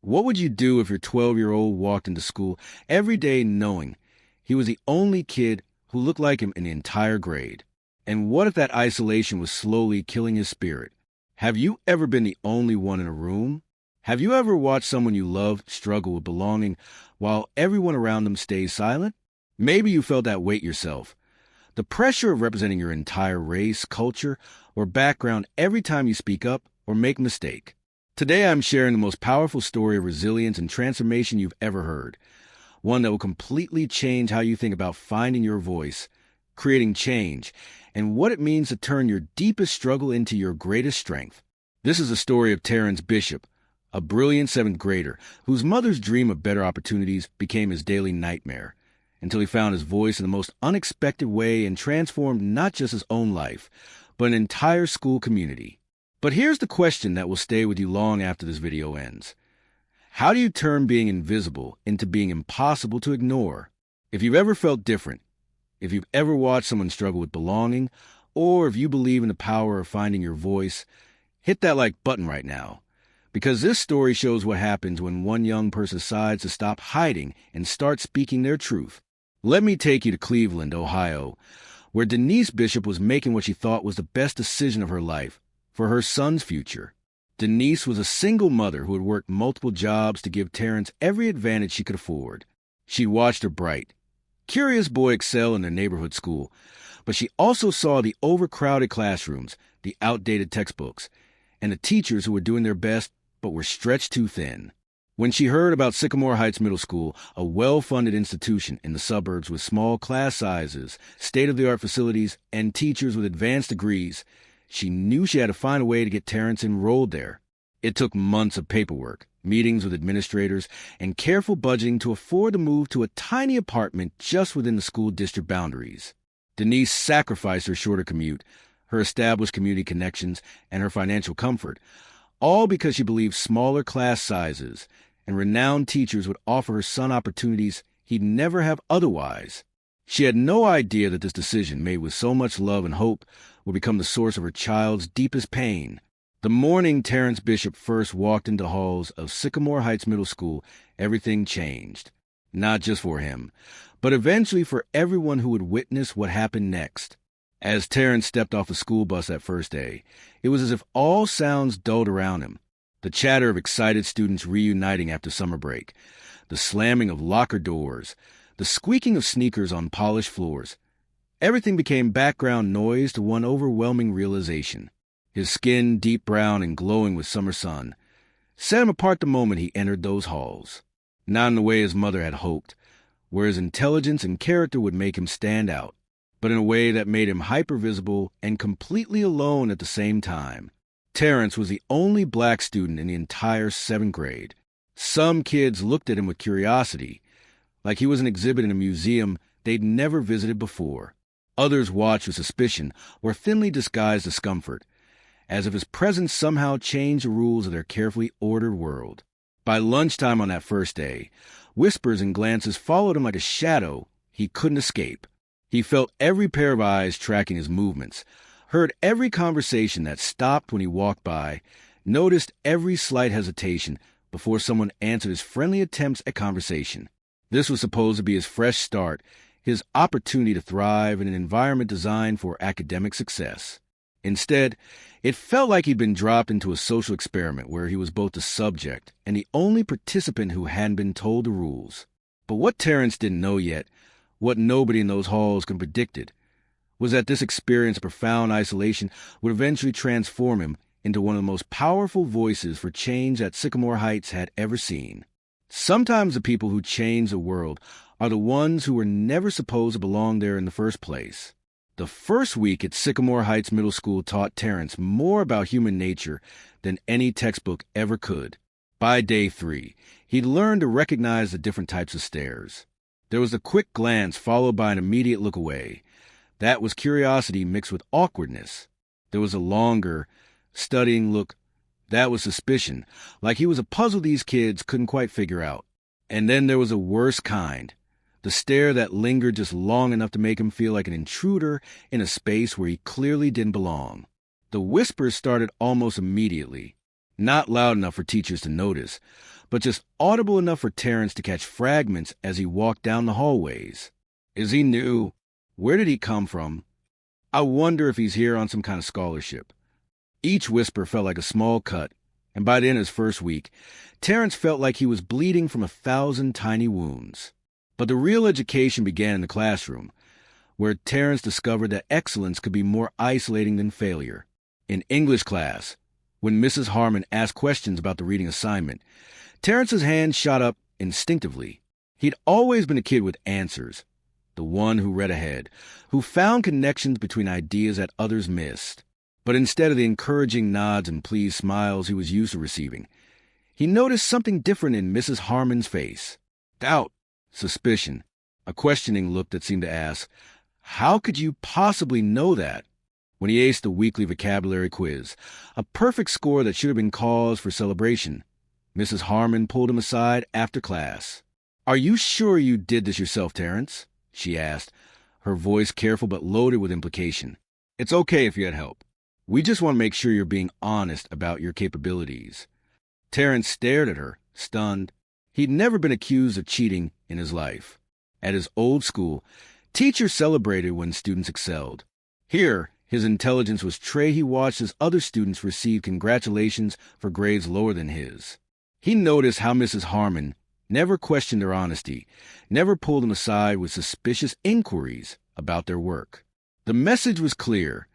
What would you do if your 12-year-old walked into school every day knowing he was the only kid who looked like him in the entire grade? And what if that isolation was slowly killing his spirit? Have you ever been the only one in a room? Have you ever watched someone you loved struggle with belonging while everyone around them stays silent? Maybe you felt that weight yourself. The pressure of representing your entire race, culture, or background every time you speak up or make a mistake. Today I'm sharing the most powerful story of resilience and transformation you've ever heard. One that will completely change how you think about finding your voice, creating change, and what it means to turn your deepest struggle into your greatest strength. This is the story of Terrence Bishop, a brilliant 7th grader whose mother's dream of better opportunities became his daily nightmare, until he found his voice in the most unexpected way and transformed not just his own life, but an entire school community. But here's the question that will stay with you long after this video ends. How do you turn being invisible into being impossible to ignore? If you've ever felt different, if you've ever watched someone struggle with belonging, or if you believe in the power of finding your voice, hit that like button right now. Because this story shows what happens when one young person decides to stop hiding and start speaking their truth. Let me take you to Cleveland, Ohio, where Denise Bishop was making what she thought was the best decision of her life for her son's future. Denise was a single mother who had worked multiple jobs to give Terrence every advantage she could afford. She watched her bright, curious boy excel in their neighborhood school, but she also saw the overcrowded classrooms, the outdated textbooks, and the teachers who were doing their best but were stretched too thin. When she heard about Sycamore Heights Middle School, a well-funded institution in the suburbs with small class sizes, state-of-the-art facilities, and teachers with advanced degrees, she knew she had to find a way to get Terrence enrolled there. It took months of paperwork, meetings with administrators, and careful budgeting to afford the move to a tiny apartment just within the school district boundaries. Denise sacrificed her shorter commute, her established community connections, and her financial comfort, all because she believed smaller class sizes and renowned teachers would offer her son opportunities he'd never have otherwise. She had no idea that this decision, made with so much love and hope, would become the source of her child's deepest pain. The morning Terrence Bishop first walked into halls of Sycamore Heights Middle School, everything changed. Not just for him, but eventually for everyone who would witness what happened next. As Terrence stepped off the school bus that first day, it was as if all sounds dulled around him. The chatter of excited students reuniting after summer break, the slamming of locker doors, the squeaking of sneakers on polished floors. Everything became background noise to one overwhelming realization. His skin, deep brown and glowing with summer sun, set him apart the moment he entered those halls. Not in the way his mother had hoped, where his intelligence and character would make him stand out, but in a way that made him hyper-visible and completely alone at the same time. Terrence was the only black student in the entire 7th grade. Some kids looked at him with curiosity, like he was an exhibit in a museum they'd never visited before. Others watched with suspicion or thinly disguised discomfort, as if his presence somehow changed the rules of their carefully ordered world. By lunchtime on that first day, whispers and glances followed him like a shadow he couldn't escape. He felt every pair of eyes tracking his movements, heard every conversation that stopped when he walked by, noticed every slight hesitation before someone answered his friendly attempts at conversation. This was supposed to be his fresh start, his opportunity to thrive in an environment designed for academic success. Instead, it felt like he'd been dropped into a social experiment where he was both the subject and the only participant who hadn't been told the rules. But what Terrence didn't know yet, what nobody in those halls could have predicted, was that this experience of profound isolation would eventually transform him into one of the most powerful voices for change that Sycamore Heights had ever seen. Sometimes the people who change the world are the ones who were never supposed to belong there in the first place. The first week at Sycamore Heights Middle School taught Terrence more about human nature than any textbook ever could. By day 3, he'd learned to recognize the different types of stares. There was a quick glance followed by an immediate look away. That was curiosity mixed with awkwardness. There was a longer, studying look. That was suspicion, like he was a puzzle these kids couldn't quite figure out. And then there was a worse kind. The stare that lingered just long enough to make him feel like an intruder in a space where he clearly didn't belong. The whispers started almost immediately, not loud enough for teachers to notice, but just audible enough for Terrence to catch fragments as he walked down the hallways. Is he new? Where did he come from? I wonder if he's here on some kind of scholarship. Each whisper felt like a small cut, and by the end of his first week, Terrence felt like he was bleeding from 1,000 tiny wounds. But the real education began in the classroom, where Terrence discovered that excellence could be more isolating than failure. In English class, when Mrs. Harmon asked questions about the reading assignment, Terrence's hand shot up instinctively. He'd always been a kid with answers, the one who read ahead, who found connections between ideas that others missed. But instead of the encouraging nods and pleased smiles he was used to receiving, he noticed something different in Mrs. Harmon's face. Doubt, suspicion, a questioning look that seemed to ask, "How could you possibly know that?" When he aced the weekly vocabulary quiz, a perfect score that should have been cause for celebration, Mrs. Harmon pulled him aside after class. "Are you sure you did this yourself, Terrence?" she asked, her voice careful but loaded with implication. "It's okay if you had help. We just want to make sure you're being honest about your capabilities." Terrence stared at her, stunned. He'd never been accused of cheating in his life. At his old school, teachers celebrated when students excelled. Here, his intelligence was tray he watched as other students received congratulations for grades lower than his. He noticed how Mrs. Harmon never questioned their honesty, never pulled him aside with suspicious inquiries about their work. The message was clear.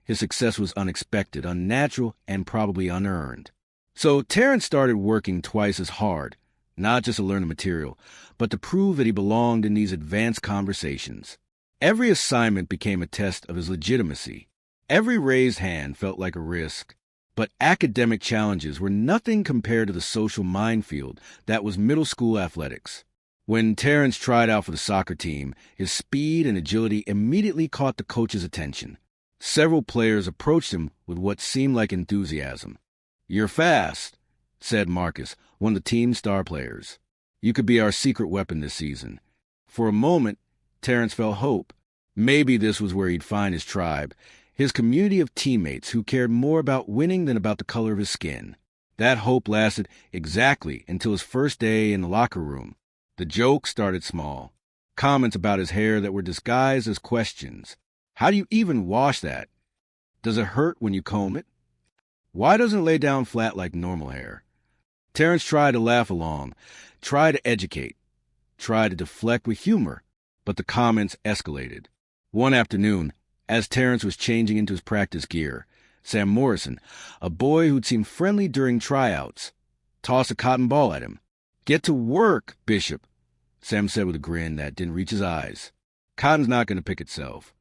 His success was unexpected, unnatural, and probably unearned. So Terrence started working twice as hard, not just to learn the material, but to prove that he belonged in these advanced conversations. Every assignment became a test of his legitimacy. Every raised hand felt like a risk. But academic challenges were nothing compared to the social minefield that was middle school athletics. When Terrence tried out for the soccer team, his speed and agility immediately caught the coach's attention. Several players approached him with what seemed like enthusiasm. "You're fast," said Marcus, one of the team's star players. "You could be our secret weapon this season." For a moment, Terrence felt hope. Maybe this was where he'd find his tribe, his community of teammates who cared more about winning than about the color of his skin. That hope lasted exactly until his first day in the locker room. The jokes started small. Comments about his hair that were disguised as questions. "How do you even wash that? Does it hurt when you comb it? Why doesn't it lay down flat like normal hair?" Terrence tried to laugh along, tried to educate, tried to deflect with humor, but the comments escalated. One afternoon, as Terrence was changing into his practice gear, Sam Morrison, a boy who'd seemed friendly during tryouts, tossed a cotton ball at him. "Get to work, Bishop," Sam said with a grin that didn't reach his eyes. "Cotton's not going to pick itself."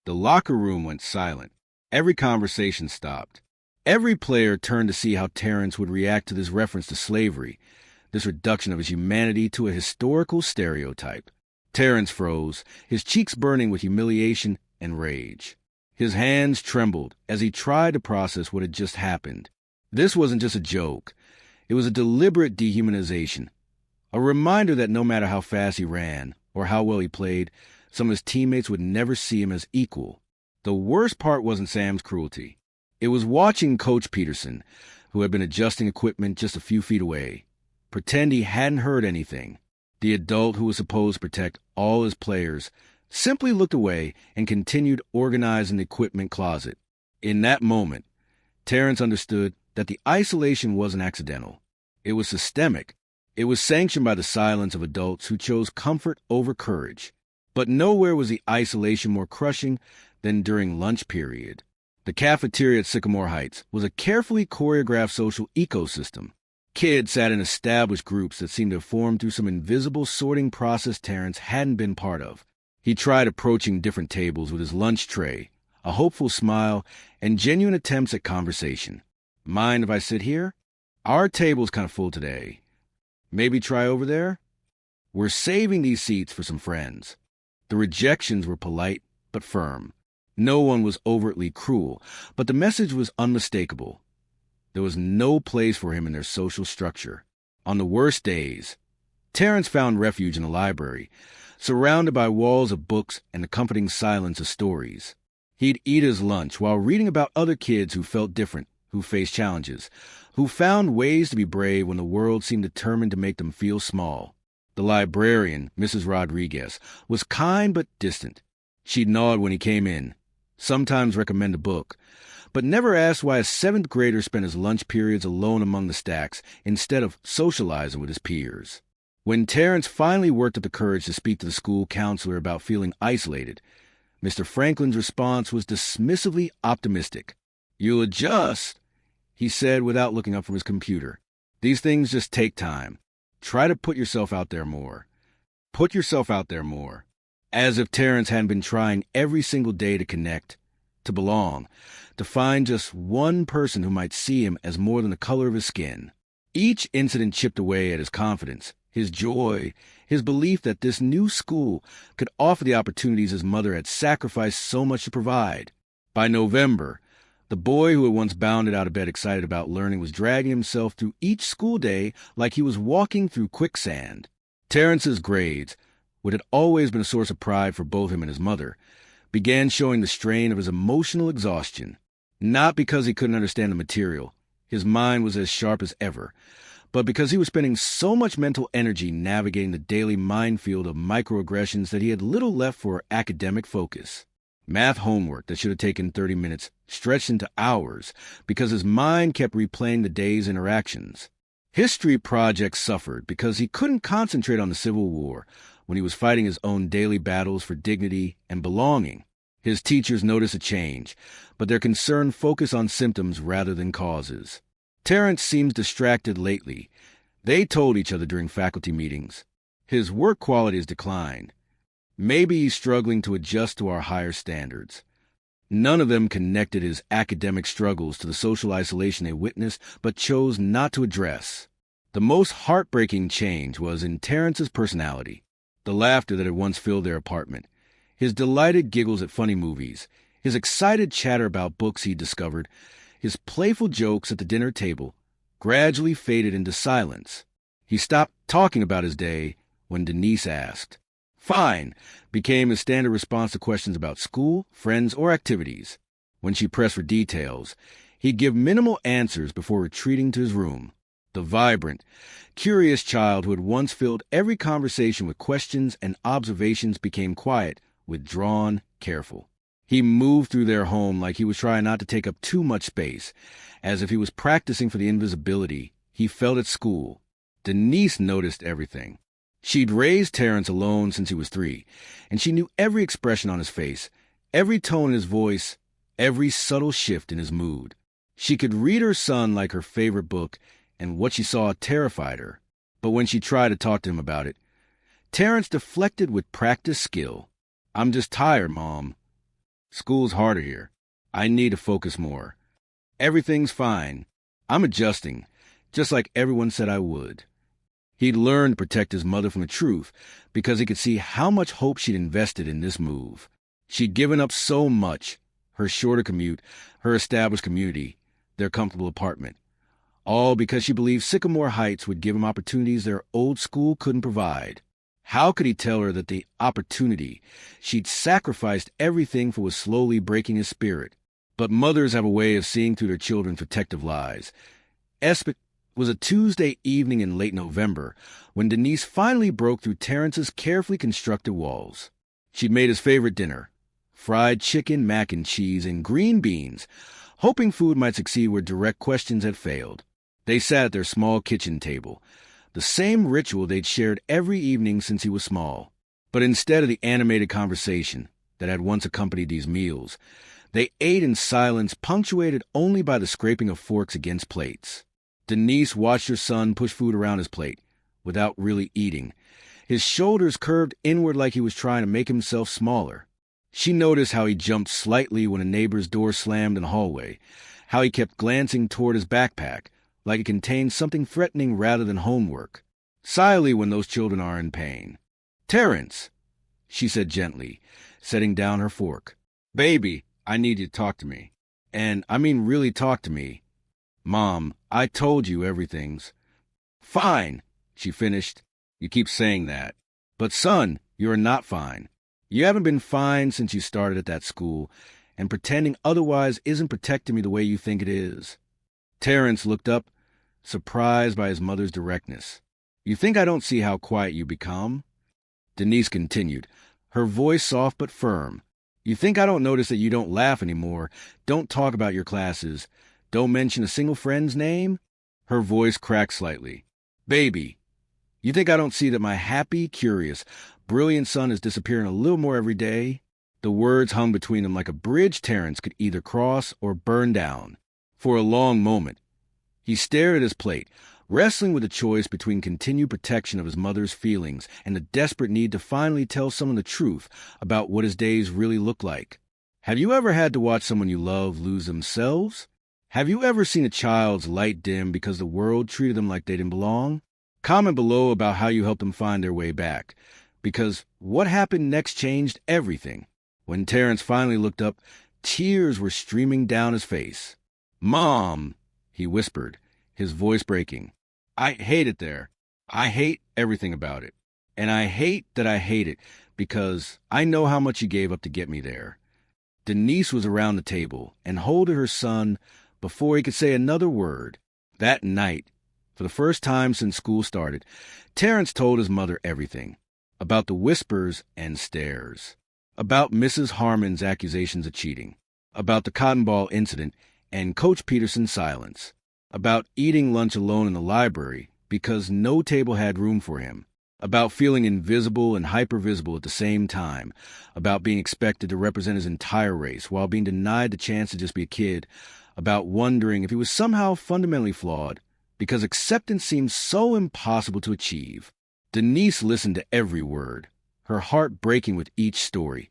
The locker room went silent. Every conversation stopped. Every player turned to see how Terrence would react to this reference to slavery, this reduction of his humanity to a historical stereotype. Terrence froze, his cheeks burning with humiliation and rage. His hands trembled as he tried to process what had just happened. This wasn't just a joke. It was a deliberate dehumanization, a reminder that no matter how fast he ran or how well he played, some of his teammates would never see him as equal. The worst part wasn't Sam's cruelty. It was watching Coach Peterson, who had been adjusting equipment just a few feet away, pretend he hadn't heard anything. The adult who was supposed to protect all his players simply looked away and continued organizing the equipment closet. In that moment, Terrence understood that the isolation wasn't accidental. It was systemic. It was sanctioned by the silence of adults who chose comfort over courage. But nowhere was the isolation more crushing than during lunch period. The cafeteria at Sycamore Heights was a carefully choreographed social ecosystem. Kids sat in established groups that seemed to have formed through some invisible sorting process Terrence hadn't been part of. He tried approaching different tables with his lunch tray, a hopeful smile, and genuine attempts at conversation. "Mind if I sit here? Our table's kind of full today. Maybe try over there? We're saving these seats for some friends." The rejections were polite but firm. No one was overtly cruel, but the message was unmistakable. There was no place for him in their social structure. On the worst days, Terrence found refuge in the library, surrounded by walls of books and the comforting silence of stories. He'd eat his lunch while reading about other kids who felt different, who faced challenges, who found ways to be brave when the world seemed determined to make them feel small. The librarian, Mrs. Rodriguez, was kind but distant. She'd nod when he came in, sometimes recommend a book, but never asked why a seventh grader spent his lunch periods alone among the stacks instead of socializing with his peers. When Terrence finally worked up the courage to speak to the school counselor about feeling isolated, Mr. Franklin's response was dismissively optimistic. "You'll adjust," he said without looking up from his computer. "These things just take time. Try to put yourself out there more. Put yourself out there more." As if Terrence hadn't been trying every single day to connect, to belong, to find just one person who might see him as more than the color of his skin. Each incident chipped away at his confidence, his joy, his belief that this new school could offer the opportunities his mother had sacrificed so much to provide. By November, the boy who had once bounded out of bed excited about learning was dragging himself through each school day like he was walking through quicksand. Terrence's grades, what had always been a source of pride for both him and his mother, began showing the strain of his emotional exhaustion. Not because he couldn't understand the material, his mind was as sharp as ever, but because he was spending so much mental energy navigating the daily minefield of microaggressions that he had little left for academic focus. Math homework that should have taken 30 minutes stretched into hours because his mind kept replaying the day's interactions. History projects suffered because he couldn't concentrate on the Civil War when he was fighting his own daily battles for dignity and belonging. His teachers noticed a change, but their concern focused on symptoms rather than causes. Terrence seems distracted lately. They told each other during faculty meetings. His work quality has declined. Maybe he's struggling to adjust to our higher standards. None of them connected his academic struggles to the social isolation they witnessed, but chose not to address. The most heartbreaking change was in Terrence's personality. The laughter that had once filled their apartment, his delighted giggles at funny movies, his excited chatter about books he'd discovered, his playful jokes at the dinner table, gradually faded into silence. He stopped talking about his day when Denise asked. "Fine," became his standard response to questions about school, friends, or activities. When she pressed for details, he'd give minimal answers before retreating to his room. The vibrant, curious child who had once filled every conversation with questions and observations became quiet, withdrawn, careful. He moved through their home like he was trying not to take up too much space, as if he was practicing for the invisibility he felt at school. Denise noticed everything. She'd raised Terrence alone since he was 3, and she knew every expression on his face, every tone in his voice, every subtle shift in his mood. She could read her son like her favorite book, and what she saw terrified her. But when she tried to talk to him about it, Terrence deflected with practiced skill. "I'm just tired, Mom. School's harder here. I need to focus more. Everything's fine. I'm adjusting, just like everyone said I would." He'd learned to protect his mother from the truth because he could see how much hope she'd invested in this move. She'd given up so much, her shorter commute, her established community, their comfortable apartment, all because she believed Sycamore Heights would give him opportunities their old school couldn't provide. How could he tell her that the opportunity she'd sacrificed everything for was slowly breaking his spirit? But mothers have a way of seeing through their children's protective lies. It was a Tuesday evening in late November when Denise finally broke through Terrence's carefully constructed walls. She'd made his favorite dinner, fried chicken, mac and cheese, and green beans, hoping food might succeed where direct questions had failed. They sat at their small kitchen table, the same ritual they'd shared every evening since he was small. But instead of the animated conversation that had once accompanied these meals, they ate in silence punctuated only by the scraping of forks against plates. Denise watched her son push food around his plate, without really eating, his shoulders curved inward like he was trying to make himself smaller. She noticed how he jumped slightly when a neighbor's door slammed in the hallway, how he kept glancing toward his backpack, like it contained something threatening rather than homework. Silently when those children are in pain. "Terrence," she said gently, setting down her fork. "Baby, I need you to talk to me. And I mean really talk to me. Mom, I told you everything's fine," she finished. "You keep saying that. But son, you're not fine. You haven't been fine since you started at that school, and pretending otherwise isn't protecting me the way you think it is." Terrence looked up, surprised by his mother's directness. "You think I don't see how quiet you become?" Denise continued, her voice soft but firm. "You think I don't notice that you don't laugh anymore, don't talk about your classes, don't mention a single friend's name?" Her voice cracked slightly. "Baby, you think I don't see that my happy, curious, brilliant son is disappearing a little more every day?" The words hung between them like a bridge Terrence could either cross or burn down. For a long moment, he stared at his plate, wrestling with the choice between continued protection of his mother's feelings and the desperate need to finally tell someone the truth about what his days really look like. Have you ever had to watch someone you love lose themselves? Have you ever seen a child's light dim because the world treated them like they didn't belong? Comment below about how you helped them find their way back, because what happened next changed everything. When Terrence finally looked up, tears were streaming down his face. "Mom," he whispered, his voice breaking. "I hate it there. I hate everything about it. And I hate that I hate it because I know how much you gave up to get me there." Denise was around the table and holding her son before he could say another word. That night, for the first time since school started, Terrence told his mother everything. About the whispers and stares. About Mrs. Harmon's accusations of cheating. About the cotton ball incident and Coach Peterson's silence. About eating lunch alone in the library because no table had room for him. About feeling invisible and hypervisible at the same time. About being expected to represent his entire race while being denied the chance to just be a kid. About wondering if he was somehow fundamentally flawed because acceptance seemed so impossible to achieve. Denise listened to every word, her heart breaking with each story,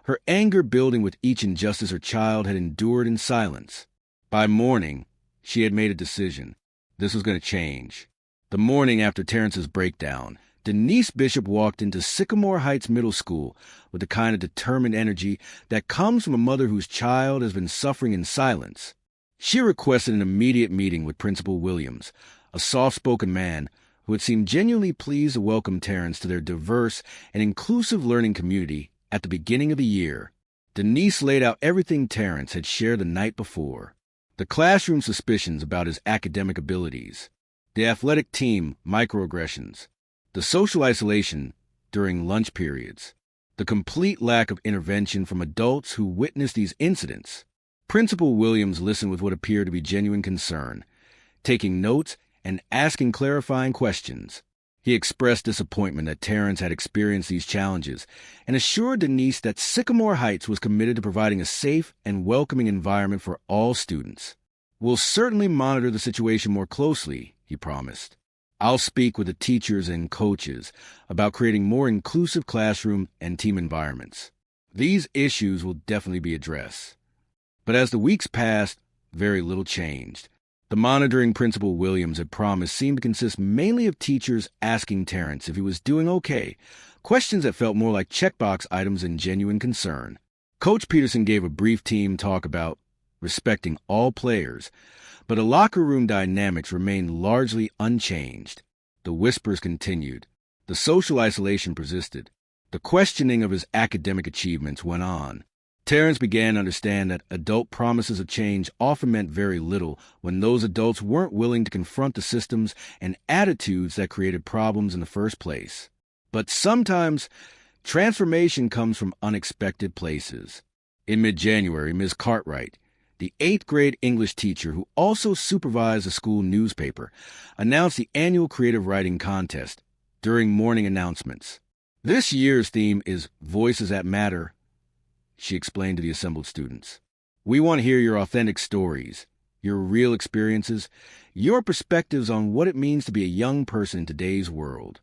her anger building with each injustice her child had endured in silence. By morning, she had made a decision. This was going to change. The morning after Terrence's breakdown, Denise Bishop walked into Sycamore Heights Middle School with the kind of determined energy that comes from a mother whose child has been suffering in silence. She requested an immediate meeting with Principal Williams, a soft-spoken man who had seemed genuinely pleased to welcome Terrence to their diverse and inclusive learning community at the beginning of the year. Denise laid out everything Terrence had shared the night before. The classroom suspicions about his academic abilities, the athletic team microaggressions, the social isolation during lunch periods, the complete lack of intervention from adults who witnessed these incidents. Principal Williams listened with what appeared to be genuine concern, taking notes and asking clarifying questions. He expressed disappointment that Terrence had experienced these challenges and assured Denise that Sycamore Heights was committed to providing a safe and welcoming environment for all students. "We'll certainly monitor the situation more closely," he promised. "I'll speak with the teachers and coaches about creating more inclusive classroom and team environments. These issues will definitely be addressed." But as the weeks passed, very little changed. The monitoring Principal Williams had promised seemed to consist mainly of teachers asking Terrence if he was doing okay, questions that felt more like checkbox items than genuine concern. Coach Peterson gave a brief team talk about respecting all players, but the locker room dynamics remained largely unchanged. The whispers continued. The social isolation persisted. The questioning of his academic achievements went on. Terrence began to understand that adult promises of change often meant very little when those adults weren't willing to confront the systems and attitudes that created problems in the first place. But sometimes, transformation comes from unexpected places. In mid-January, Ms. Cartwright, the 8th grade English teacher who also supervised the school newspaper, announced the annual creative writing contest during morning announcements. "This year's theme is Voices That Matter," she explained to the assembled students. "We want to hear your authentic stories, your real experiences, your perspectives on what it means to be a young person in today's world."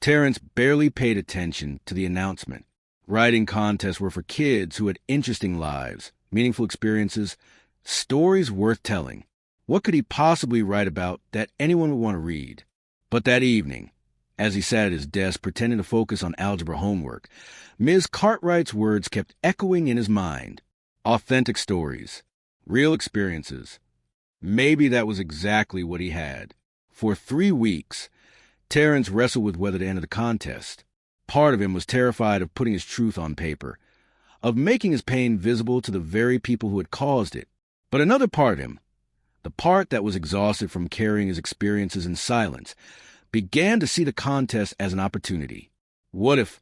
Terrence barely paid attention to the announcement. Writing contests were for kids who had interesting lives, meaningful experiences, stories worth telling. What could he possibly write about that anyone would want to read? But that evening, as he sat at his desk pretending to focus on algebra homework, Ms. Cartwright's words kept echoing in his mind. Authentic stories. Real experiences. Maybe that was exactly what he had. For 3 weeks, Terrence wrestled with whether to enter the contest. Part of him was terrified of putting his truth on paper, of making his pain visible to the very people who had caused it. But another part of him, The part that was exhausted from carrying his experiences in silence began to see the contest as an opportunity. What if,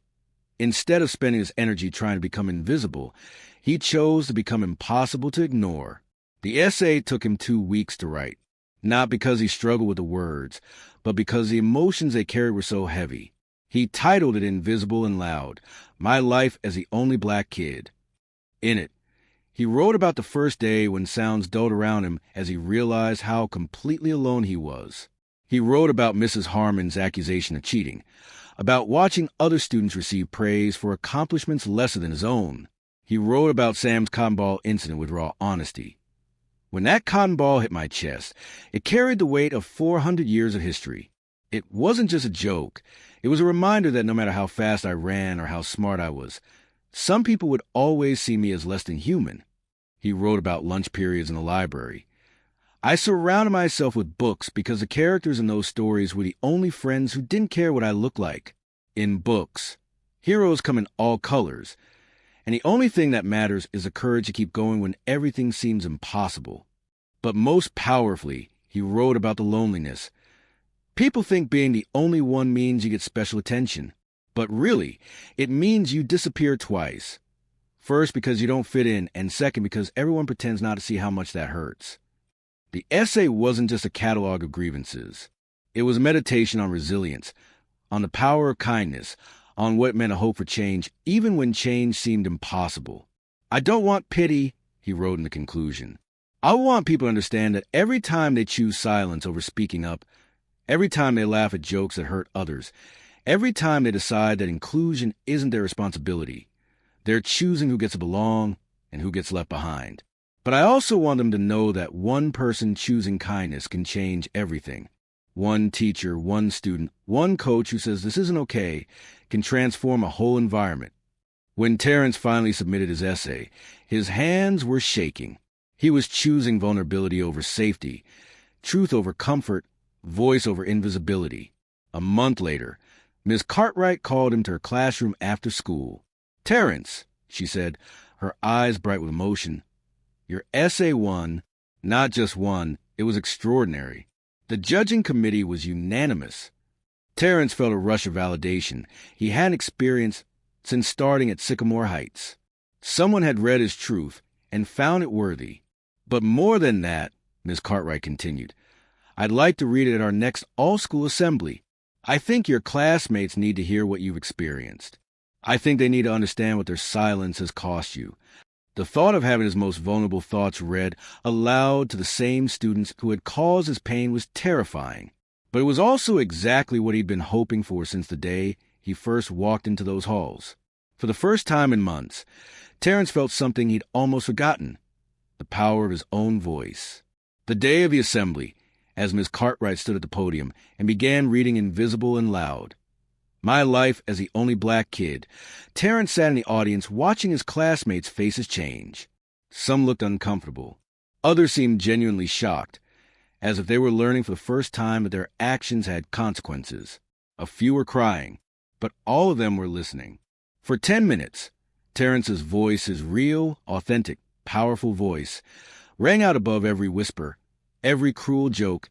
instead of spending his energy trying to become invisible, he chose to become impossible to ignore? The essay took him 2 weeks to write, not because he struggled with the words, but because the emotions they carried were so heavy. He titled it Invisible and Loud, My Life as the Only Black Kid. In it, he wrote about the first day when sounds dulled around him as he realized how completely alone he was. He wrote about Mrs. Harmon's accusation of cheating, about watching other students receive praise for accomplishments lesser than his own. He wrote about Sam's cotton ball incident with raw honesty. When that cotton ball hit my chest, it carried the weight of 400 years of history. It wasn't just a joke. It was a reminder that no matter how fast I ran or how smart I was, some people would always see me as less than human. He wrote about lunch periods in the library. I surrounded myself with books because the characters in those stories were the only friends who didn't care what I looked like. In books, heroes come in all colors, and the only thing that matters is the courage to keep going when everything seems impossible. But most powerfully, he wrote about the loneliness. People think being the only one means you get special attention. But really, it means you disappear twice. First, because you don't fit in, and second, because everyone pretends not to see how much that hurts. The essay wasn't just a catalog of grievances. It was a meditation on resilience, on the power of kindness, on what it meant to hope for change, even when change seemed impossible. I don't want pity, he wrote in the conclusion. I want people to understand that every time they choose silence over speaking up, every time they laugh at jokes that hurt others, every time they decide that inclusion isn't their responsibility, they're choosing who gets to belong and who gets left behind. But I also want them to know that one person choosing kindness can change everything. One teacher, one student, one coach who says this isn't okay can transform a whole environment. When Terrence finally submitted his essay, his hands were shaking. He was choosing vulnerability over safety, truth over comfort, voice over invisibility. A month later, Ms. Cartwright called him to her classroom after school. "Terrence," she said, her eyes bright with emotion, "your essay won. Not just won, it was extraordinary." The judging committee was unanimous. Terrence felt a rush of validation he hadn't experienced since starting at Sycamore Heights. Someone had read his truth and found it worthy. "But more than that," Ms. Cartwright continued, "I'd like to read it at our next all-school assembly. I think your classmates need to hear what you've experienced. I think they need to understand what their silence has cost you." The thought of having his most vulnerable thoughts read aloud to the same students who had caused his pain was terrifying. But it was also exactly what he'd been hoping for since the day he first walked into those halls. For the first time in months, Terrence felt something he'd almost forgotten: the power of his own voice. The day of the assembly, as Miss Cartwright stood at the podium and began reading Invisible and Loud, My Life as the Only Black Kid, Terrence sat in the audience watching his classmates' faces change. Some looked uncomfortable. Others seemed genuinely shocked, as if they were learning for the first time that their actions had consequences. A few were crying, but all of them were listening. For 10 minutes, Terrence's voice, his real, authentic, powerful voice, rang out above every whisper, every cruel joke,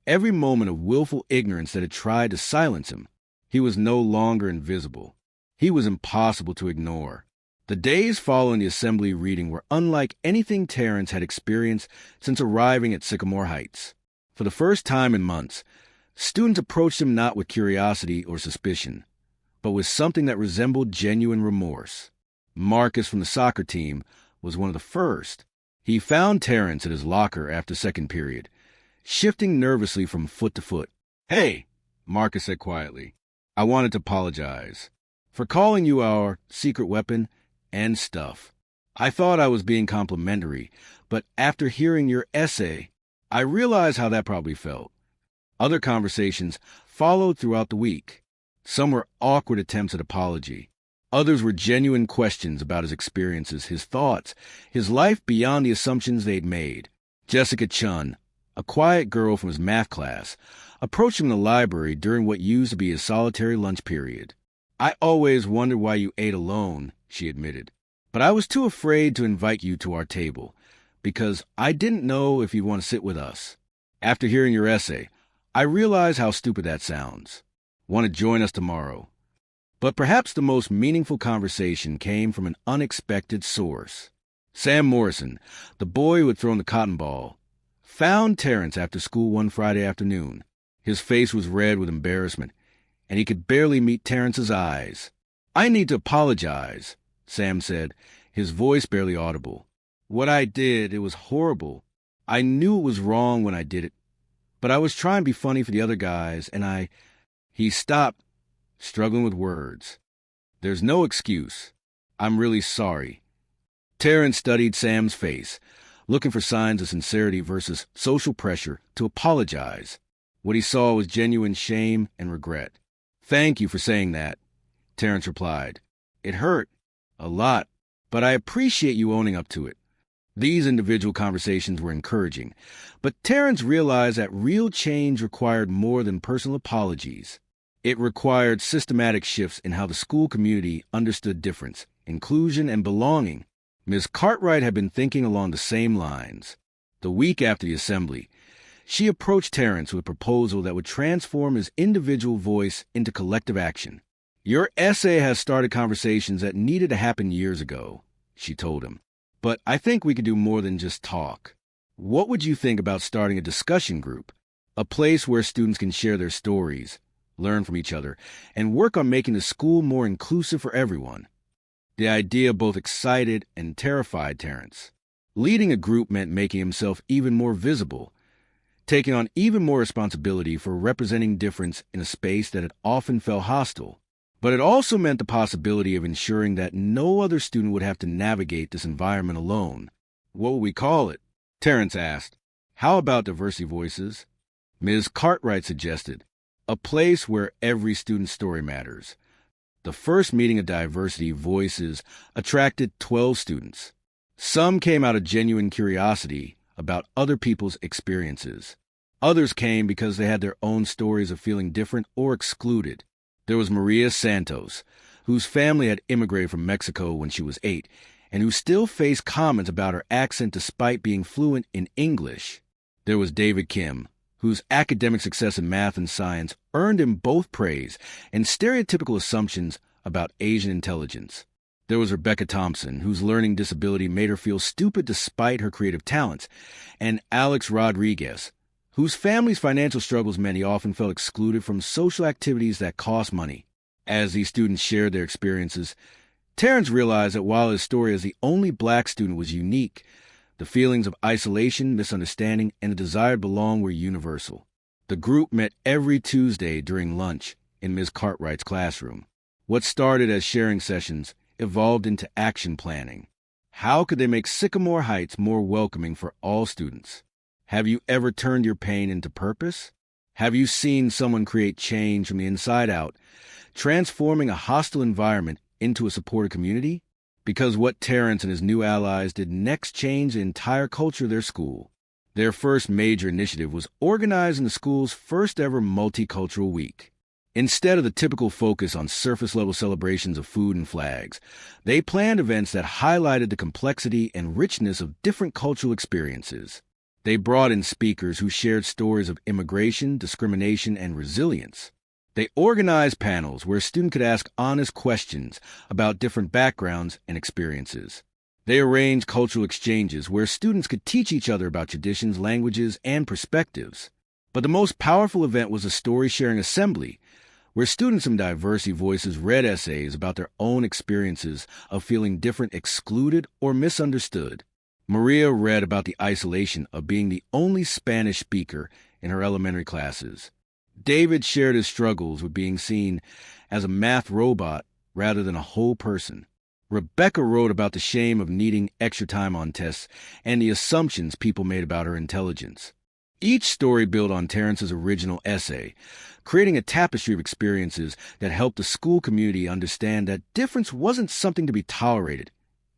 every moment of willful ignorance that had tried to silence him. He was no longer invisible. He was impossible to ignore. The days following the assembly reading were unlike anything Terrence had experienced since arriving at Sycamore Heights. For the first time in months, students approached him not with curiosity or suspicion, but with something that resembled genuine remorse. Marcus from the soccer team was one of the first. He found Terrence at his locker after second period, shifting nervously from foot to foot. "Hey," Marcus said quietly, "I wanted to apologize for calling you our secret weapon and stuff. I thought I was being complimentary, but after hearing your essay, I realized how that probably felt." Other conversations followed throughout the week. Some were awkward attempts at apology. Others were genuine questions about his experiences, his thoughts, his life beyond the assumptions they'd made. Jessica Chun, a quiet girl from his math class, approached him in the library during what used to be his solitary lunch period. "I always wondered why you ate alone," she admitted, "but I was too afraid to invite you to our table, because I didn't know if you'd want to sit with us. After hearing your essay, I realize how stupid that sounds. Want to join us tomorrow? But perhaps the most meaningful conversation came from an unexpected source. Sam Morrison, the boy who had thrown the cotton ball, found Terrence after school one Friday afternoon. His face was red with embarrassment, and he could barely meet Terrence's eyes. "I need to apologize," Sam said, his voice barely audible. "What I did, it was horrible. I knew it was wrong when I did it, but I was trying to be funny for the other guys, and He stopped, struggling with words. "There's no excuse. I'm really sorry." Terrence studied Sam's face, looking for signs of sincerity versus social pressure to apologize. What he saw was genuine shame and regret. "Thank you for saying that," Terrence replied. "It hurt. A lot. But I appreciate you owning up to it." These individual conversations were encouraging, but Terrence realized that real change required more than personal apologies. It required systematic shifts in how the school community understood difference, inclusion, and belonging. Ms. Cartwright had been thinking along the same lines. The week after the assembly, she approached Terrence with a proposal that would transform his individual voice into collective action. "Your essay has started conversations that needed to happen years ago," she told him. "But I think we could do more than just talk. What would you think about starting a discussion group, a place where students can share their stories, learn from each other, and work on making the school more inclusive for everyone?" The idea both excited and terrified Terrence. Leading a group meant making himself even more visible, taking on even more responsibility for representing difference in a space that had often felt hostile. But it also meant the possibility of ensuring that no other student would have to navigate this environment alone. "What would we call it?" Terrence asked. "How about Diversity Voices?" Ms. Cartwright suggested. "A place where every student's story matters." The first meeting of Diversity Voices attracted 12 students. Some came out of genuine curiosity about other people's experiences. Others came because they had their own stories of feeling different or excluded. There was Maria Santos, whose family had immigrated from Mexico when she was 8, and who still faced comments about her accent despite being fluent in English. There was David Kim, whose academic success in math and science earned him both praise and stereotypical assumptions about Asian intelligence. There was Rebecca Thompson, whose learning disability made her feel stupid despite her creative talents, and Alex Rodriguez, whose family's financial struggles meant he often felt excluded from social activities that cost money. As these students shared their experiences, Terrence realized that while his story as the only black student was unique, the feelings of isolation, misunderstanding, and the desire to belong were universal. The group met every Tuesday during lunch in Ms. Cartwright's classroom. What started as sharing sessions evolved into action planning. How could they make Sycamore Heights more welcoming for all students? Have you ever turned your pain into purpose? Have you seen someone create change from the inside out, transforming a hostile environment into a supportive community? Because what Terrence and his new allies did next changed the entire culture of their school. Their first major initiative was organizing the school's first ever multicultural week. Instead of the typical focus on surface-level celebrations of food and flags, they planned events that highlighted the complexity and richness of different cultural experiences. They brought in speakers who shared stories of immigration, discrimination, and resilience. They organized panels where students could ask honest questions about different backgrounds and experiences. They arranged cultural exchanges where students could teach each other about traditions, languages, and perspectives. But the most powerful event was a story-sharing assembly, where students from Diversity Voices read essays about their own experiences of feeling different, excluded, or misunderstood. Maria read about the isolation of being the only Spanish speaker in her elementary classes. David shared his struggles with being seen as a math robot rather than a whole person. Rebecca wrote about the shame of needing extra time on tests and the assumptions people made about her intelligence. Each story built on Terrence's original essay, creating a tapestry of experiences that helped the school community understand that difference wasn't something to be tolerated.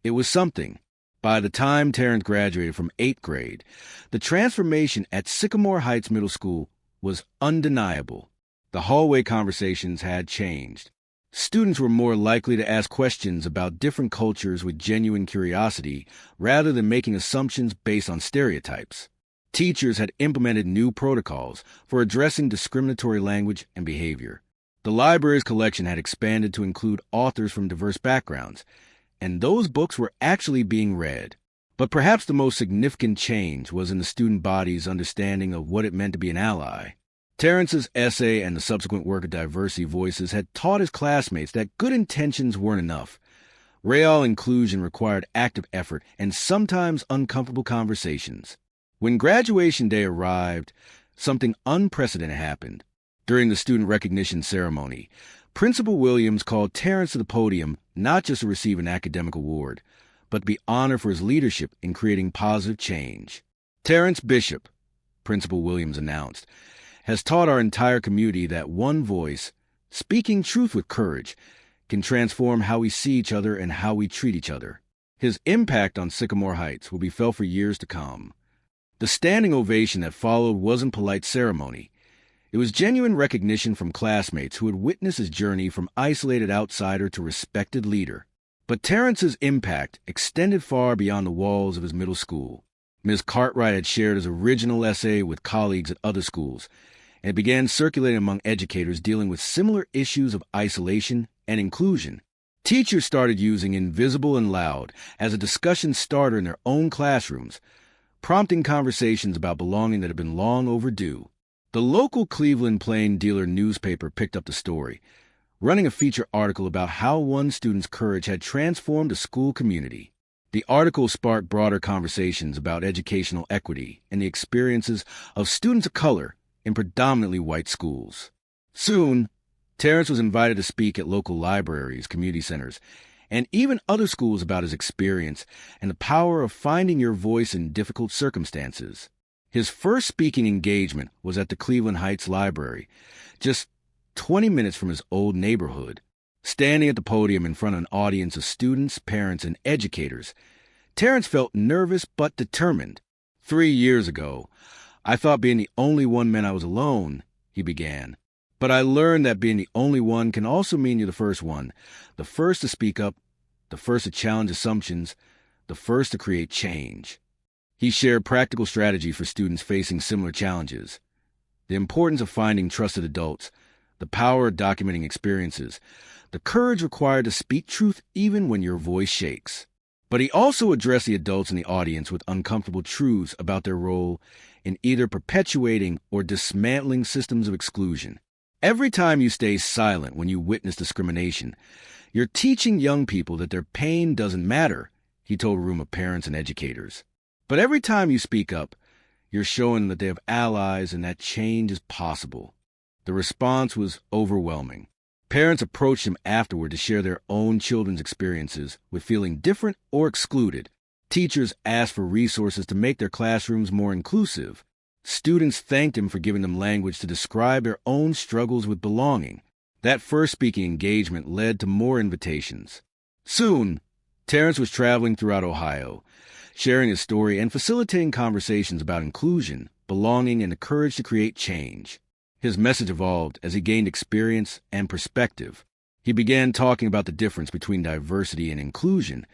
It was something. By the time Terrence graduated from 8th grade, the transformation at Sycamore Heights Middle School was undeniable. The hallway conversations had changed. Students were more likely to ask questions about different cultures with genuine curiosity rather than making assumptions based on stereotypes. Teachers had implemented new protocols for addressing discriminatory language and behavior. The library's collection had expanded to include authors from diverse backgrounds, and those books were actually being read. But perhaps the most significant change was in the student body's understanding of what it meant to be an ally. Terrence's essay and the subsequent work of Diversity Voices had taught his classmates that good intentions weren't enough. Real inclusion required active effort and sometimes uncomfortable conversations. When graduation day arrived, something unprecedented happened. During the student recognition ceremony, Principal Williams called Terrence to the podium not just to receive an academic award, but to be honored for his leadership in creating positive change. Terrence Bishop, Principal Williams announced, has taught our entire community that one voice, speaking truth with courage, can transform how we see each other and how we treat each other. His impact on Sycamore Heights will be felt for years to come. The standing ovation that followed wasn't polite ceremony. It was genuine recognition from classmates who had witnessed his journey from isolated outsider to respected leader. But Terrence's impact extended far beyond the walls of his middle school. Ms. Cartwright had shared his original essay with colleagues at other schools, and it began circulating among educators dealing with similar issues of isolation and inclusion. Teachers started using Invisible and Loud as a discussion starter in their own classrooms, prompting conversations about belonging that had been long overdue. The local Cleveland Plain Dealer newspaper picked up the story, running a feature article about how one student's courage had transformed a school community. The article sparked broader conversations about educational equity and the experiences of students of color in predominantly white schools. Soon, Terrence was invited to speak at local libraries, community centers, and even other schools about his experience and the power of finding your voice in difficult circumstances. His first speaking engagement was at the Cleveland Heights Library, just 20 minutes from his old neighborhood. Standing at the podium in front of an audience of students, parents, and educators, Terrence felt nervous but determined. 3 years ago, I thought being the only one meant I was alone, he began. But I learned that being the only one can also mean you're the first one, the first to speak up, the first to challenge assumptions, the first to create change. He shared practical strategies for students facing similar challenges. The importance of finding trusted adults, the power of documenting experiences, the courage required to speak truth even when your voice shakes. But he also addressed the adults in the audience with uncomfortable truths about their role in either perpetuating or dismantling systems of exclusion. Every time you stay silent when you witness discrimination, you're teaching young people that their pain doesn't matter, he told a room of parents and educators. But every time you speak up, you're showing them that they have allies and that change is possible. The response was overwhelming. Parents approached him afterward to share their own children's experiences with feeling different or excluded. Teachers asked for resources to make their classrooms more inclusive. Students thanked him for giving them language to describe their own struggles with belonging. That first speaking engagement led to more invitations. Soon, Terrence was traveling throughout Ohio, sharing his story and facilitating conversations about inclusion, belonging, and the courage to create change. His message evolved as he gained experience and perspective. He began talking about the difference between diversity and inclusion,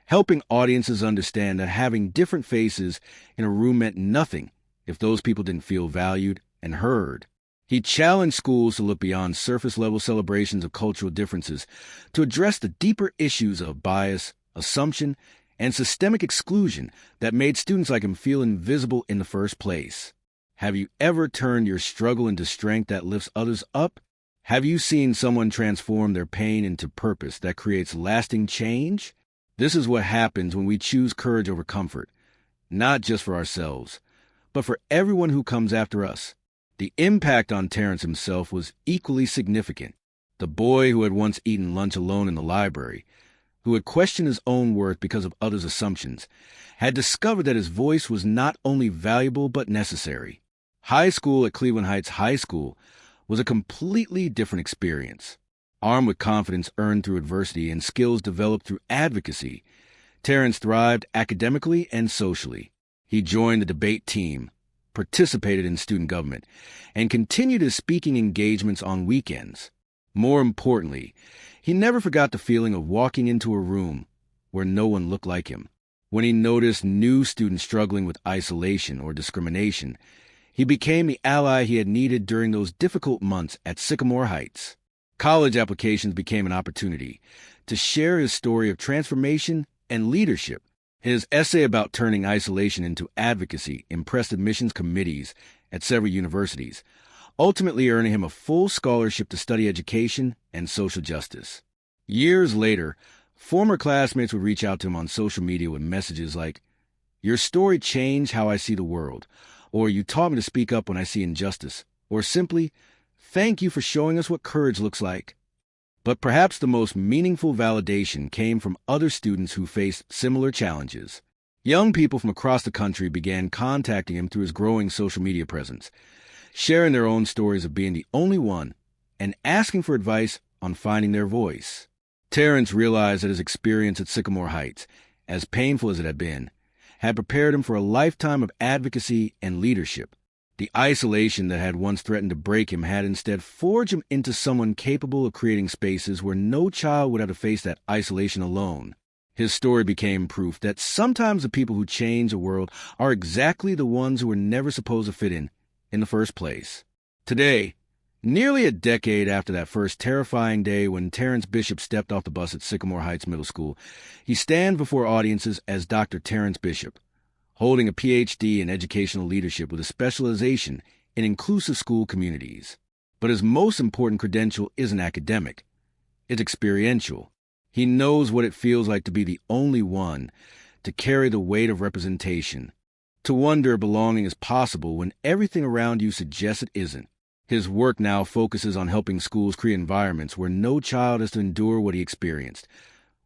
helping audiences understand that having different faces in a room meant nothing if those people didn't feel valued and heard. He challenged schools to look beyond surface-level celebrations of cultural differences to address the deeper issues of bias, assumption, and systemic exclusion that made students like him feel invisible in the first place. Have you ever turned your struggle into strength that lifts others up? Have you seen someone transform their pain into purpose that creates lasting change? This is what happens when we choose courage over comfort, not just for ourselves, but for everyone who comes after us. The impact on Terrence himself was equally significant. The boy who had once eaten lunch alone in the library, who had questioned his own worth because of others' assumptions, had discovered that his voice was not only valuable but necessary. High school at Cleveland Heights High School was a completely different experience. Armed with confidence earned through adversity and skills developed through advocacy, Terrence thrived academically and socially. He joined the debate team, participated in student government, and continued his speaking engagements on weekends. More importantly, he never forgot the feeling of walking into a room where no one looked like him. When he noticed new students struggling with isolation or discrimination, he became the ally he had needed during those difficult months at Sycamore Heights. College applications became an opportunity to share his story of transformation and leadership. His essay about turning isolation into advocacy impressed admissions committees at several universities, ultimately earning him a full scholarship to study education and social justice. Years later, former classmates would reach out to him on social media with messages like, "Your story changed how I see the world," or "You taught me to speak up when I see injustice," or simply, "Thank you for showing us what courage looks like." But perhaps the most meaningful validation came from other students who faced similar challenges. Young people from across the country began contacting him through his growing social media presence, sharing their own stories of being the only one and asking for advice on finding their voice. Terrence realized that his experience at Sycamore Heights, as painful as it had been, had prepared him for a lifetime of advocacy and leadership. The isolation that had once threatened to break him had instead forged him into someone capable of creating spaces where no child would have to face that isolation alone. His story became proof that sometimes the people who change the world are exactly the ones who were never supposed to fit in the first place. Today, nearly a decade after that first terrifying day when Terrence Bishop stepped off the bus at Sycamore Heights Middle School, he stands before audiences as Dr. Terrence Bishop, holding a Ph.D. in educational leadership with a specialization in inclusive school communities. But his most important credential isn't academic. It's experiential. He knows what it feels like to be the only one, to carry the weight of representation, to wonder if belonging is possible when everything around you suggests it isn't. His work now focuses on helping schools create environments where no child has to endure what he experienced,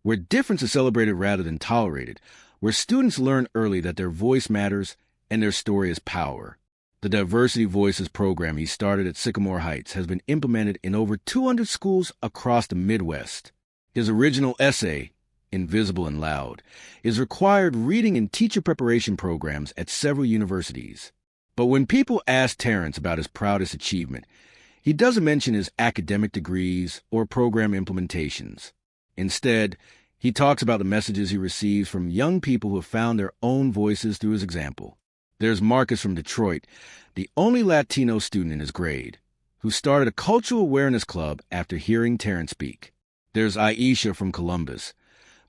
where difference is celebrated rather than tolerated, where students learn early that their voice matters and their story is power. The Diversity Voices program he started at Sycamore Heights has been implemented in over 200 schools across the Midwest. His original essay, Invisible and Loud, is required reading in teacher preparation programs at several universities. But when people ask Terrence about his proudest achievement, he doesn't mention his academic degrees or program implementations. Instead, he talks about the messages he receives from young people who have found their own voices through his example. There's Marcus from Detroit, the only Latino student in his grade, who started a cultural awareness club after hearing Terrence speak. There's Aisha from Columbus,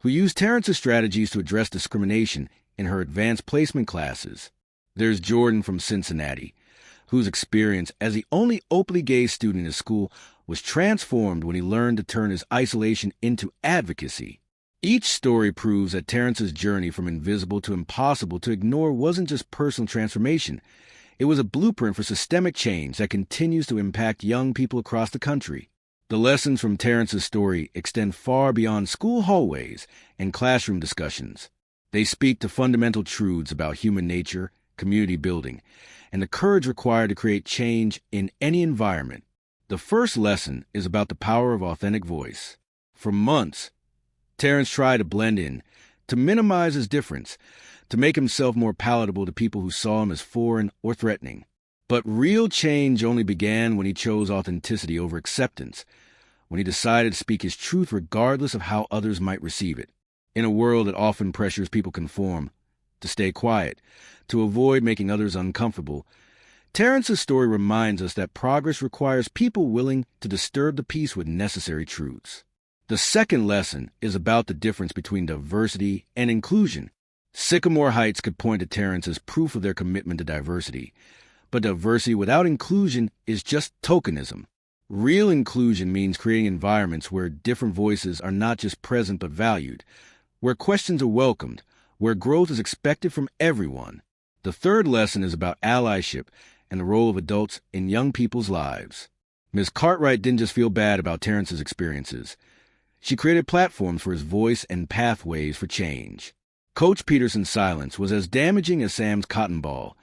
who used Terrence's strategies to address discrimination in her advanced placement classes. There's Jordan from Cincinnati, whose experience as the only openly gay student in his school was transformed when he learned to turn his isolation into advocacy. Each story proves that Terrence's journey from invisible to impossible to ignore wasn't just personal transformation. It was a blueprint for systemic change that continues to impact young people across the country. The lessons from Terrence's story extend far beyond school hallways and classroom discussions. They speak to fundamental truths about human nature, community building, and the courage required to create change in any environment. The first lesson is about the power of authentic voice. For months, Terrence tried to blend in, to minimize his difference, to make himself more palatable to people who saw him as foreign or threatening. But real change only began when he chose authenticity over acceptance, when he decided to speak his truth regardless of how others might receive it. In a world that often pressures people to conform, to stay quiet, to avoid making others uncomfortable, Terrence's story reminds us that progress requires people willing to disturb the peace with necessary truths. The second lesson is about the difference between diversity and inclusion. Sycamore Heights could point to Terrence as proof of their commitment to diversity, but diversity without inclusion is just tokenism. Real inclusion means creating environments where different voices are not just present but valued, where questions are welcomed, where growth is expected from everyone. The third lesson is about allyship and the role of adults in young people's lives. Ms. Cartwright didn't just feel bad about Terrence's experiences. She created platforms for his voice and pathways for change. Coach Peterson's silence was as damaging as Sam's cotton ball,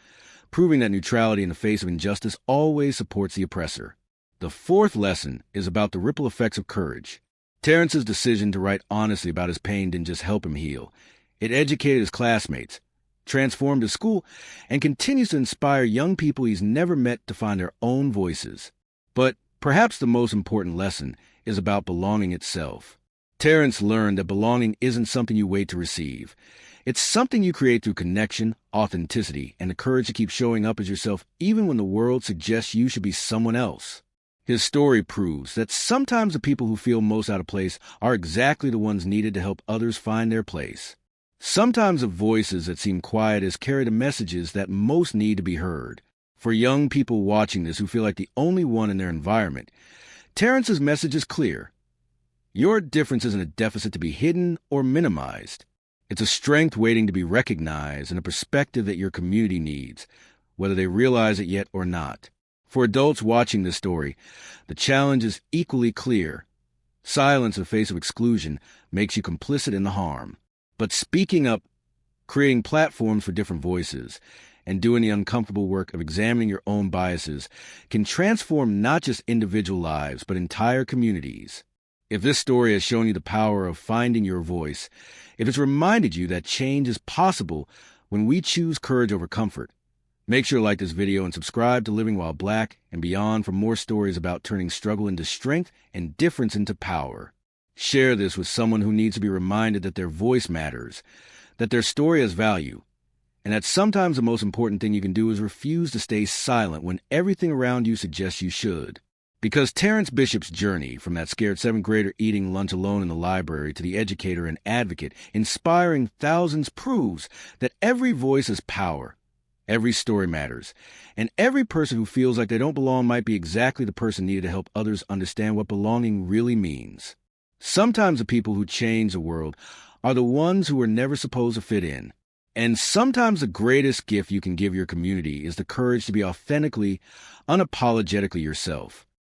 proving that neutrality in the face of injustice always supports the oppressor. The fourth lesson is about the ripple effects of courage. Terrence's decision to write honestly about his pain didn't just help him heal. It educated his classmates, transformed his school, and continues to inspire young people he's never met to find their own voices. But Perhaps the most important lesson is about belonging itself. Terrence learned that belonging isn't something you wait to receive. It's something you create through connection, authenticity, and the courage to keep showing up as yourself even when the world suggests you should be someone else. His story proves that sometimes the people who feel most out of place are exactly the ones needed to help others find their place. Sometimes the voices that seem quiet carry the messages that most need to be heard. For young people watching this who feel like the only one in their environment, Terrence's message is clear. Your difference isn't a deficit to be hidden or minimized. It's a strength waiting to be recognized and a perspective that your community needs, whether they realize it yet or not. For adults watching this story, the challenge is equally clear. Silence in the face of exclusion makes you complicit in the harm. But speaking up, creating platforms for different voices, and doing the uncomfortable work of examining your own biases can transform not just individual lives, but entire communities. If this story has shown you the power of finding your voice, if it's reminded you that change is possible when we choose courage over comfort, make sure to like this video and subscribe to Living While Black and Beyond for more stories about turning struggle into strength and difference into power. Share this with someone who needs to be reminded that their voice matters, that their story has value, and that sometimes the most important thing you can do is refuse to stay silent when everything around you suggests you should. Because Terrence Bishop's journey from that scared 7th grader eating lunch alone in the library to the educator and advocate inspiring thousands proves that every voice has power. Every story matters, and every person who feels like they don't belong might be exactly the person needed to help others understand what belonging really means. Sometimes the people who change the world are the ones who were never supposed to fit in. And sometimes the greatest gift you can give your community is the courage to be authentically, unapologetically yourself.